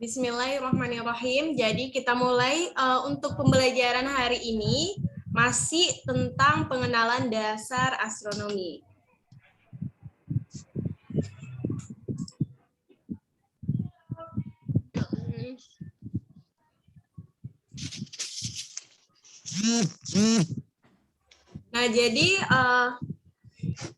Bismillahirrahmanirrahim. Jadi kita mulai untuk pembelajaran hari ini masih tentang pengenalan dasar astronomi. Nah, jadi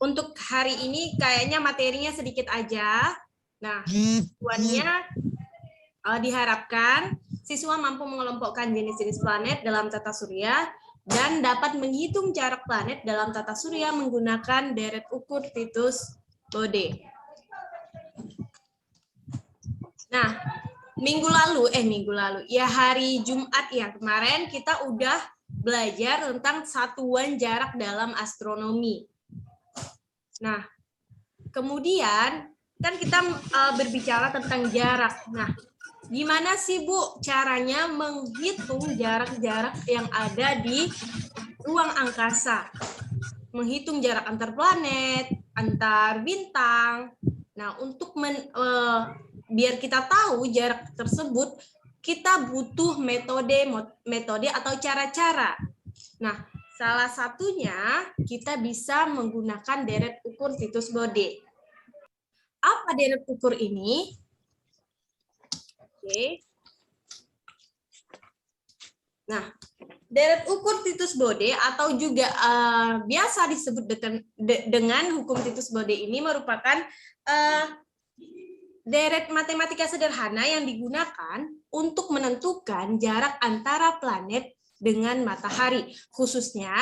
untuk hari ini kayaknya materinya sedikit aja. Nah, tujuannya diharapkan siswa mampu mengelompokkan jenis-jenis planet dalam tata surya dan dapat menghitung jarak planet dalam tata surya menggunakan deret ukur Titus Bode. Nah, minggu lalu, ya hari Jumat ya kemarin kita udah belajar tentang satuan jarak dalam astronomi. Nah, kemudian kan kita berbicara tentang jarak. Nah, gimana sih Bu caranya menghitung jarak-jarak yang ada di ruang angkasa? Menghitung jarak antar planet, antar bintang. Nah, untuk biar kita tahu jarak tersebut, kita butuh metode atau cara-cara. Nah, salah satunya kita bisa menggunakan deret ukur Titus Bode. Apa deret ukur ini? Oke. Nah, deret ukur Titus Bode atau juga biasa disebut dengan hukum Titus Bode ini merupakan deret matematika sederhana yang digunakan untuk menentukan jarak antara planet dengan matahari, khususnya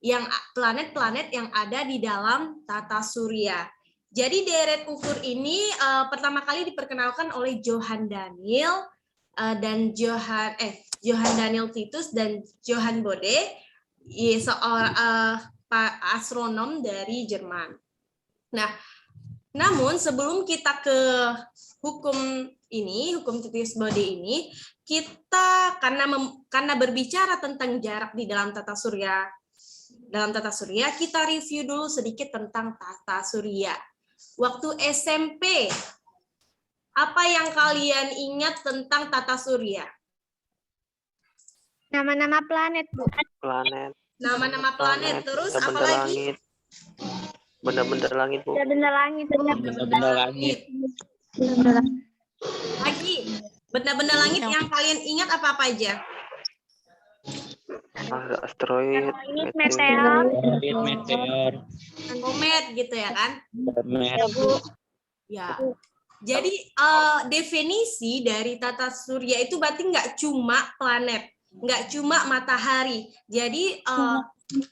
yang planet-planet yang ada di dalam tata surya. Jadi deret ukur ini pertama kali diperkenalkan oleh Johann Daniel dan Johann Daniel Titus dan Johann Bode, seorang astronom dari Jerman. Nah, namun sebelum kita ke hukum Titus Bode ini, kita karena berbicara tentang jarak di dalam tata surya, kita review dulu sedikit tentang tata surya. Waktu SMP, apa yang kalian ingat tentang tata surya? Nama-nama planet, Bu. Planet. Nama-nama planet. Terus apa lagi? Benda-benda langit, Bu. Benda-benda langit, Bu. Benda-benda langit. Lagi, benda-benda langit yang kalian ingat apa aja? Asteroid, meteor, komet gitu ya kan? Ya. Jadi definisi dari tata surya itu berarti nggak cuma planet, nggak cuma matahari. Jadi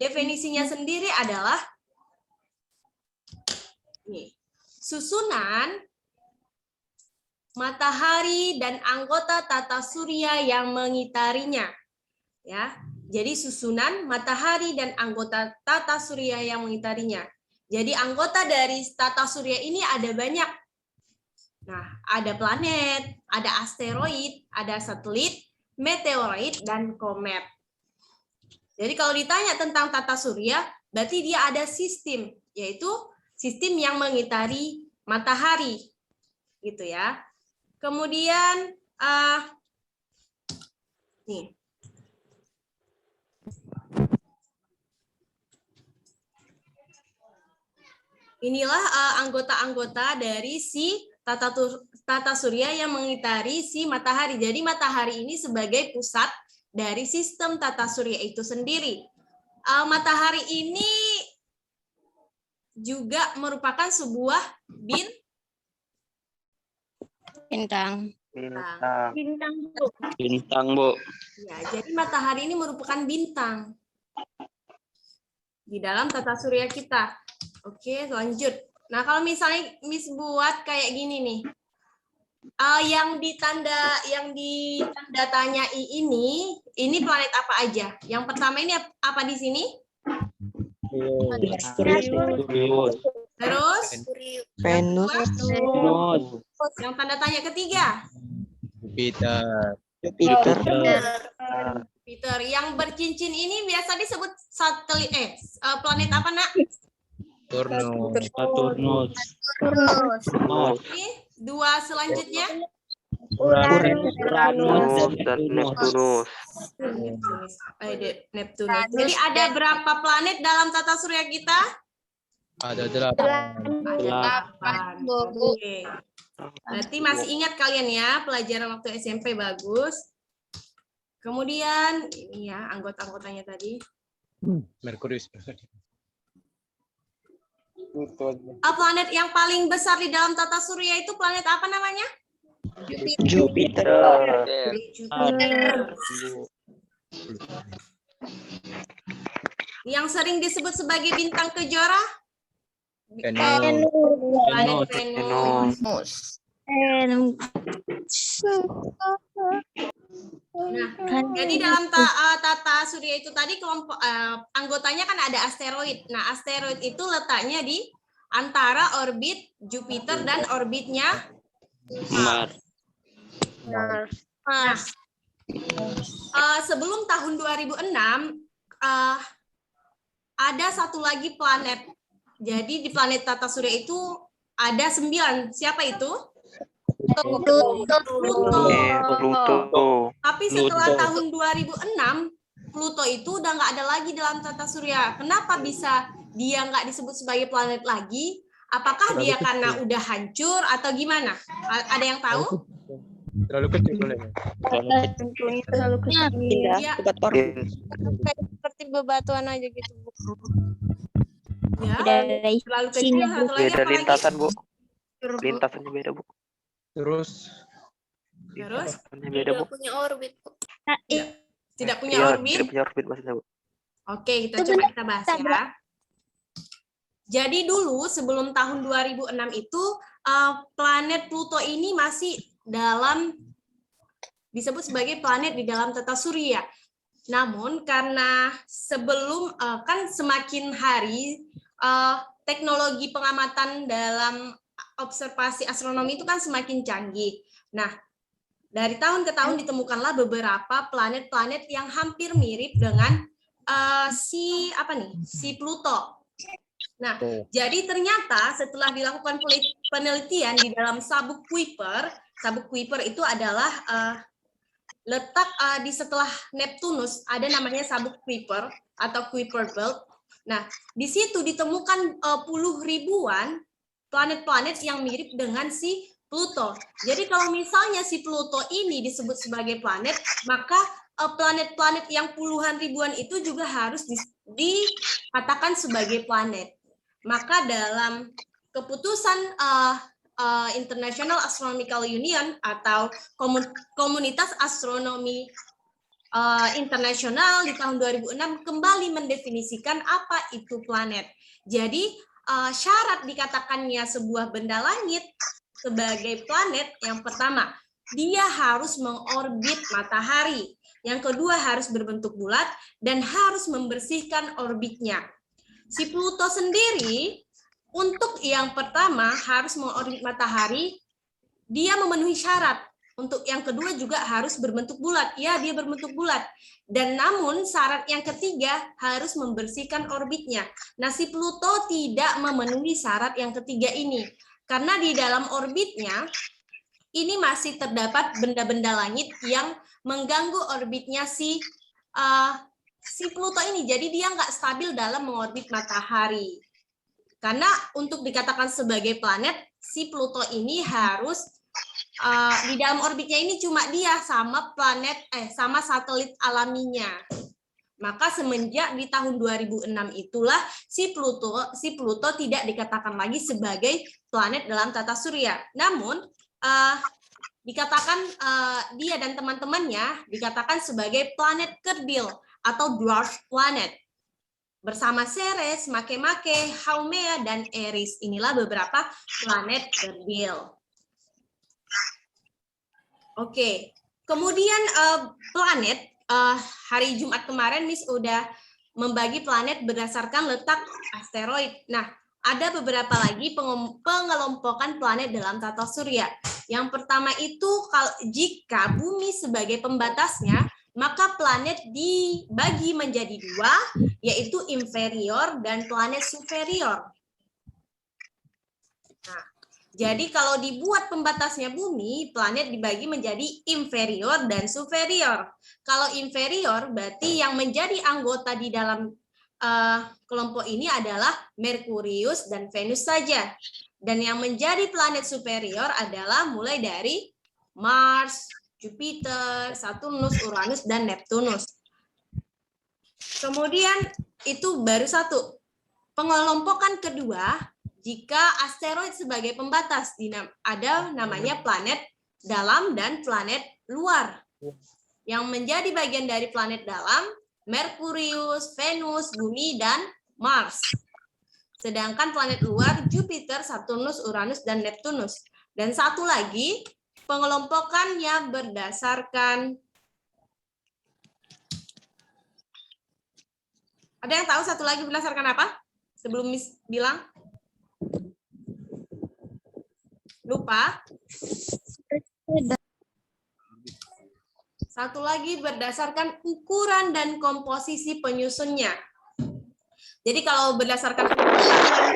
definisinya sendiri adalah susunan matahari dan anggota tata surya yang mengitarinya. Ya. Jadi susunan matahari dan anggota tata surya yang mengitarinya. Jadi anggota dari tata surya ini ada banyak. Nah, ada planet, ada asteroid, ada satelit, meteoroid, dan komet. Jadi kalau ditanya tentang tata surya, berarti dia ada sistem, yaitu sistem yang mengitari matahari. Gitu ya. Kemudian, nih. Inilah anggota-anggota dari si tata surya yang mengitari si matahari. Jadi matahari ini sebagai pusat dari sistem tata surya itu sendiri. Matahari ini juga merupakan sebuah bintang. Bintang, Bu. Ya, jadi matahari ini merupakan bintang di dalam tata surya kita. Oke, lanjut. Nah, kalau misalnya Miss buat kayak gini nih, yang ditanda tanyai ini planet apa aja? Yang pertama ini apa di sini? Terus? Venus. Yang tanda tanya ketiga? Jupiter. Yang bercincin ini biasa disebut satelit planet apa, Nak? Saturnus. Oke, dua selanjutnya? Uranus dan Neptunus. Neptunus. Jadi ada berapa planet dalam tata surya kita? Ada 8. Ada 8. Oke. Berarti masih ingat kalian ya pelajaran waktu SMP, bagus. Kemudian ini ya anggota-anggotanya tadi. Merkurius. Planet yang paling besar di dalam tata surya itu planet apa namanya? Jupiter. Yang sering disebut sebagai bintang kejora? Venus. Planet Venus. Nah, jadi dalam tata surya itu tadi kelompok anggotanya kan ada asteroid. Nah, asteroid itu letaknya di antara orbit Jupiter dan orbitnya Mars. Nah, sebelum tahun 2006 ada satu lagi planet. Jadi di planet tata surya itu ada 9. Siapa itu? Pluto. Tapi setelah tahun 2006, Pluto itu udah nggak ada lagi dalam tata surya. Kenapa bisa dia nggak disebut sebagai planet lagi? Apakah dia karena udah hancur atau gimana? Ada yang tahu? Terlalu kecil boleh. Terlalu kecil. Ya, Seperti bebatuan aja gitu. ya. Dari Terlalu kecil. Satu lagi Beda apa lagi? lintasan, Bu. Lintasannya beda, Bu. Terus? Lintasannya beda, Bu. punya orbit. Tidak punya Iya, orbit. tidak punya orbit maksudnya, Bu. Oke, kita bahas ya. Jadi dulu sebelum tahun 2006 itu planet Pluto ini masih disebut sebagai planet di dalam tata surya. Namun karena sebelum kan semakin hari teknologi pengamatan dalam observasi astronomi itu kan semakin canggih. Nah, dari tahun ke tahun ditemukanlah beberapa planet-planet yang hampir mirip dengan si Pluto. Nah, jadi ternyata setelah dilakukan penelitian di dalam sabuk Kuiper itu adalah letak di setelah Neptunus, ada namanya sabuk Kuiper atau Kuiper Belt. Nah, di situ ditemukan puluh ribuan planet-planet yang mirip dengan si Pluto. Jadi kalau misalnya si Pluto ini disebut sebagai planet, maka planet-planet yang puluhan ribuan itu juga harus dikatakan sebagai planet. Maka dalam keputusan International Astronomical Union atau Komunitas Astronomi Internasional di tahun 2006 kembali mendefinisikan apa itu planet. Jadi syarat dikatakannya sebuah benda langit sebagai planet, yang pertama, dia harus mengorbit matahari. Yang kedua, harus berbentuk bulat dan harus membersihkan orbitnya. Si Pluto sendiri, untuk yang pertama harus mengorbit matahari, dia memenuhi syarat. Untuk yang kedua juga harus berbentuk bulat. Ya, dia berbentuk bulat. Dan namun syarat yang ketiga harus membersihkan orbitnya. Nah, si Pluto tidak memenuhi syarat yang ketiga ini. Karena di dalam orbitnya, ini masih terdapat benda-benda langit yang mengganggu orbitnya si Pluto ini. Jadi dia nggak stabil dalam mengorbit matahari. Karena untuk dikatakan sebagai planet, si Pluto ini harus di dalam orbitnya ini cuma dia sama sama satelit alaminya. Maka semenjak di tahun 2006 itulah si Pluto tidak dikatakan lagi sebagai planet dalam tata surya. Namun dikatakan dia dan teman-temannya dikatakan sebagai planet kerdil atau dwarf planet. Bersama Ceres, Makemake, Haumea, dan Eris. Inilah beberapa planet kerdil. Oke, kemudian planet, hari Jumat kemarin Miss udah membagi planet berdasarkan letak asteroid. Nah, ada beberapa lagi pengelompokan planet dalam tata surya. Yang pertama itu, jika bumi sebagai pembatasnya, maka planet dibagi menjadi dua, yaitu inferior dan planet superior. Nah, Jadi kalau dibuat pembatasnya bumi, planet dibagi menjadi inferior dan superior. Kalau inferior berarti yang menjadi anggota di dalam kelompok ini adalah Merkurius dan Venus saja. Dan yang menjadi planet superior adalah mulai dari Mars, Jupiter, Saturnus, Uranus, dan Neptunus. Kemudian itu baru satu. Pengelompokan kedua, jika asteroid sebagai pembatas, ada namanya planet dalam dan planet luar. Yang menjadi bagian dari planet dalam, Merkurius, Venus, Bumi, dan Mars. Sedangkan planet luar, Jupiter, Saturnus, Uranus, dan Neptunus. Dan satu lagi, pengelompokannya berdasarkan... Ada yang tahu satu lagi berdasarkan apa? Sebelum Miss bilang? Lupa? Satu lagi berdasarkan ukuran dan komposisi penyusunnya. Jadi kalau berdasarkan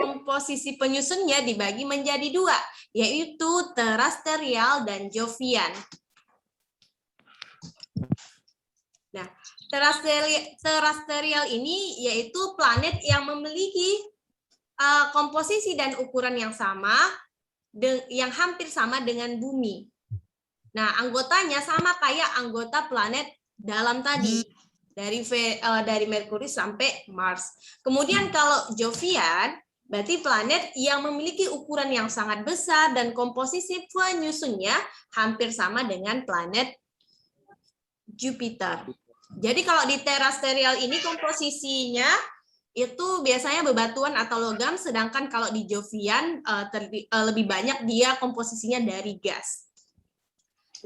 komposisi penyusunnya dibagi menjadi dua, yaitu terestrial dan Jovian. Nah, terestrial ini yaitu planet yang memiliki komposisi dan ukuran yang sama, yang hampir sama dengan bumi. Nah, anggotanya sama kayak anggota planet dalam tadi, dari Merkurius sampai Mars. Kemudian kalau Jovian, berarti planet yang memiliki ukuran yang sangat besar dan komposisi penyusunnya hampir sama dengan planet Jupiter. Jadi kalau di terestrial ini komposisinya itu biasanya bebatuan atau logam, sedangkan kalau di Jovian lebih banyak dia komposisinya dari gas.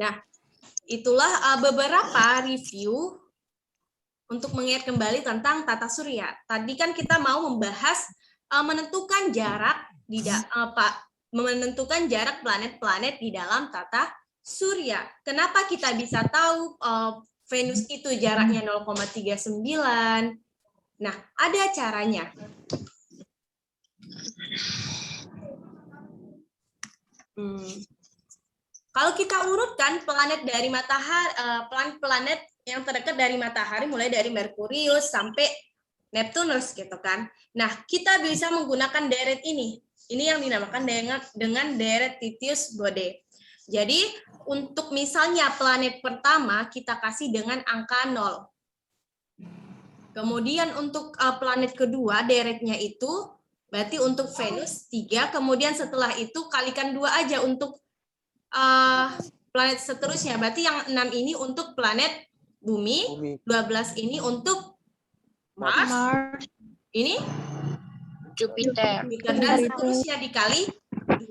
Nah, itulah beberapa review untuk mengingat kembali tentang tata surya. Tadi kan kita mau membahas menentukan jarak menentukan jarak planet-planet di dalam tata surya. Kenapa kita bisa tahu Venus itu jaraknya 0,39? Nah, ada caranya. Kalau kita urutkan planet dari matahari, planet yang terdekat dari matahari mulai dari Merkurius sampai Neptunus gitu kan. Nah, kita bisa menggunakan deret ini. Ini yang dinamakan dengan deret Titius-Bode. Jadi, untuk misalnya planet pertama kita kasih dengan angka 0. Kemudian untuk planet kedua deretnya itu berarti untuk Venus 3, kemudian setelah itu kalikan 2 aja untuk planet seterusnya. Berarti yang 6 ini untuk planet Bumi, 12 ini untuk Mars. Ini Jupiter. dan seterusnya dikali 2.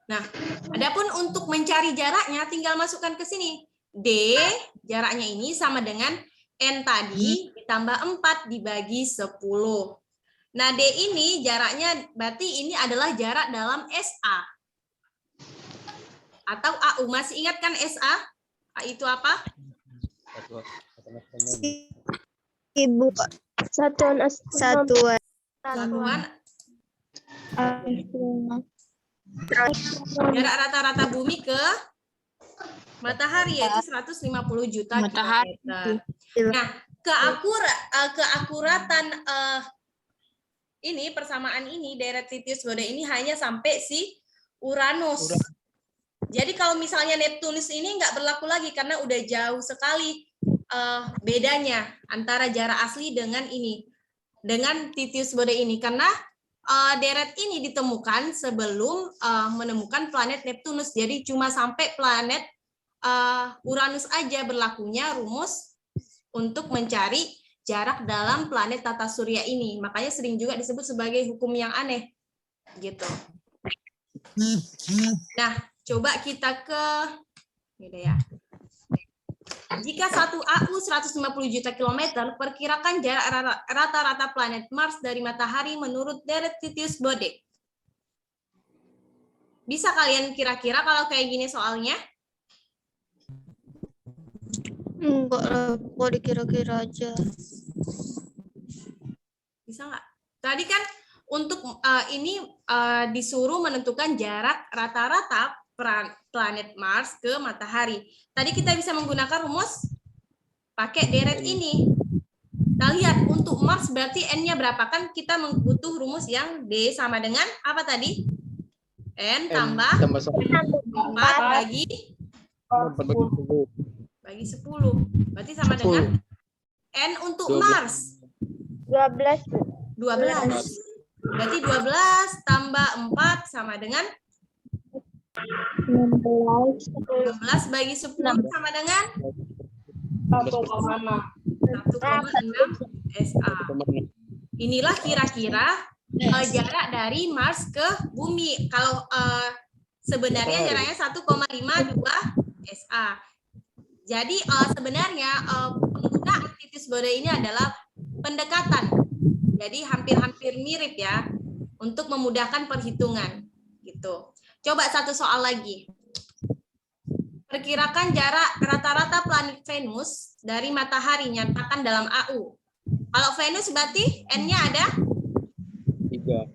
Nah, adapun untuk mencari jaraknya tinggal masukkan ke sini. D, jaraknya ini sama dengan N tadi ditambah 4 dibagi 10. Nah, D ini jaraknya berarti ini adalah jarak dalam SA. Atau AU. Masih ingat kan SA? A itu apa? Ibu. Satuan. Jarak rata-rata bumi ke matahari yaitu 150 juta kilometer. Nah, keakuratan ini persamaan ini deret Titius-Bode ini hanya sampai si Uranus. Jadi kalau misalnya Neptunus ini nggak berlaku lagi karena udah jauh sekali bedanya antara jarak asli dengan ini, dengan Titius-Bode ini, karena deret ini ditemukan sebelum menemukan planet Neptunus. Jadi cuma sampai planet Uranus aja berlakunya rumus untuk mencari jarak dalam planet tata surya ini. Makanya sering juga disebut sebagai hukum yang aneh. Gitu. Nah, coba kita ke gitu ya. Jika satu AU 150 juta kilometer, perkirakan jarak rata-rata planet Mars dari matahari menurut deret Titius-Bode. Bisa kalian kira-kira kalau kayak gini soalnya? Enggak lah, kok dikira-kira aja. Bisa nggak? Tadi kan untuk ini disuruh menentukan jarak rata-rata planet Mars ke matahari. Tadi kita bisa menggunakan rumus pakai deret ini. Nah, lihat untuk Mars berarti N-nya berapa? Kan kita butuh rumus yang D sama dengan apa tadi? N tambah 4 bagi 10. Berarti sama dengan N untuk 12. Mars. 12. Berarti 12 tambah 4 sama dengan 16 bagi 10 sama dengan 1,6 SA. Inilah kira-kira jarak dari Mars ke Bumi. Kalau sebenarnya jaraknya 1,52 SA. Jadi sebenarnya penggunaan titis bodai ini adalah pendekatan. Jadi hampir-hampir mirip ya untuk memudahkan perhitungan gitu. Coba satu soal lagi. Perkirakan jarak rata-rata planet Venus dari matahari nyatakan dalam AU. Kalau Venus berarti N-nya ada 3.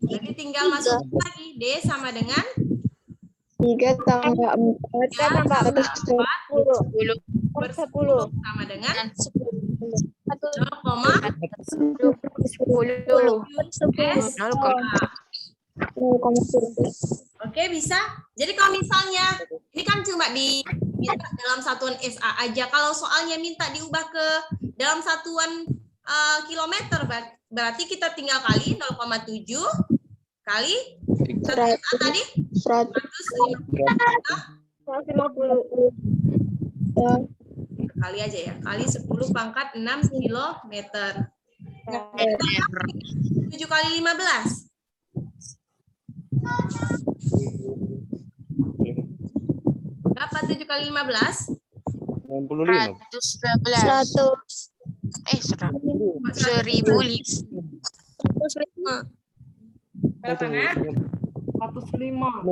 Jadi tinggal masuk lagi D sama dengan 3 tambah 4 tambah 4 10 per 10 sama dengan 0,10. Oke, bisa. Jadi kalau misalnya ini kan cuma diminta dalam satuan SA aja. Kalau soalnya minta diubah ke dalam satuan kilometer, berarti kita tinggal kali 0,7 kali tadi 150 kali aja ya, kali 10 pangkat 6 kilometer. 7 kali 15. Berapa 7 kali 15? 95. 100. Berapa nak? 105.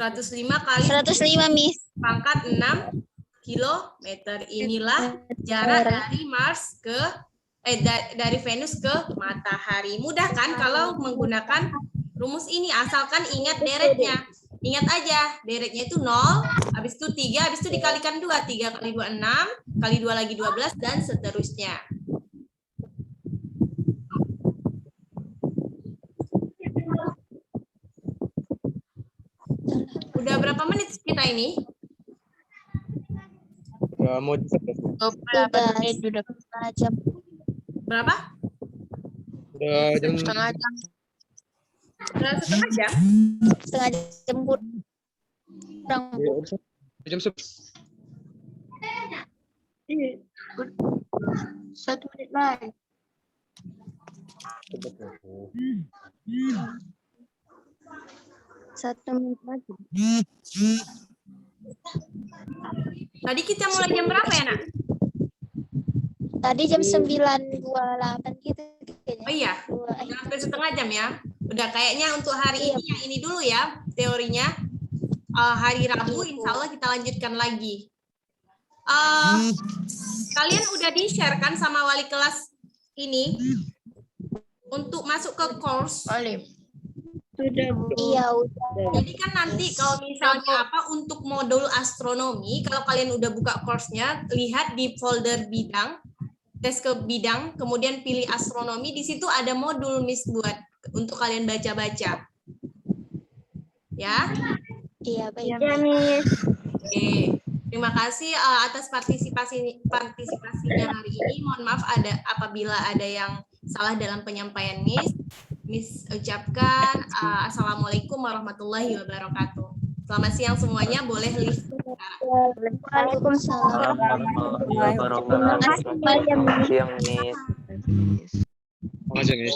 105 kali 105 Miss. pangkat 6 kilometer. Inilah jarak dari Mars ke dari Venus ke matahari. Mudah kan kalau menggunakan rumus ini, asalkan ingat deretnya. Ingat aja, deretnya itu 0, habis itu 3, habis itu dikalikan 2. 3 kali 2, 6, kali 2 lagi 12, dan seterusnya. Udah berapa menit kita ini? Ya, mau disetes. 28 menit udah setengah jam. Berapa? Udah jam Setengah jam. Udah setengah jam? Setengah jam kurang. jam 10. 1 menit lagi. Satu menit lagi. Tadi kita mulai jam berapa ya, Nak? Tadi jam 9.28 gitu kayaknya. Oh iya, udah hampir setengah jam ya. Udah kayaknya untuk hari ini yang ini dulu ya teorinya. Hari Rabu insya Allah kita lanjutkan lagi. Kalian udah di-share kan sama wali kelas ini untuk masuk ke course? Sudah, Bu. Iya, udah. Jadi kan nanti kalau misalnya untuk modul astronomi, kalau kalian udah buka course-nya, lihat di folder bidang, tes ke bidang, kemudian pilih astronomi, di situ ada modul Miss buat untuk kalian baca-baca. Ya? Iya, baik. Oke. Terima kasih atas partisipasinya hari ini. Mohon maaf apabila ada yang salah dalam penyampaian Miss ucapkan assalamualaikum warahmatullahi wabarakatuh. Selamat siang semuanya, boleh list. Waalaikumsalam. Selamat siang, Miss. Makasih, Miss.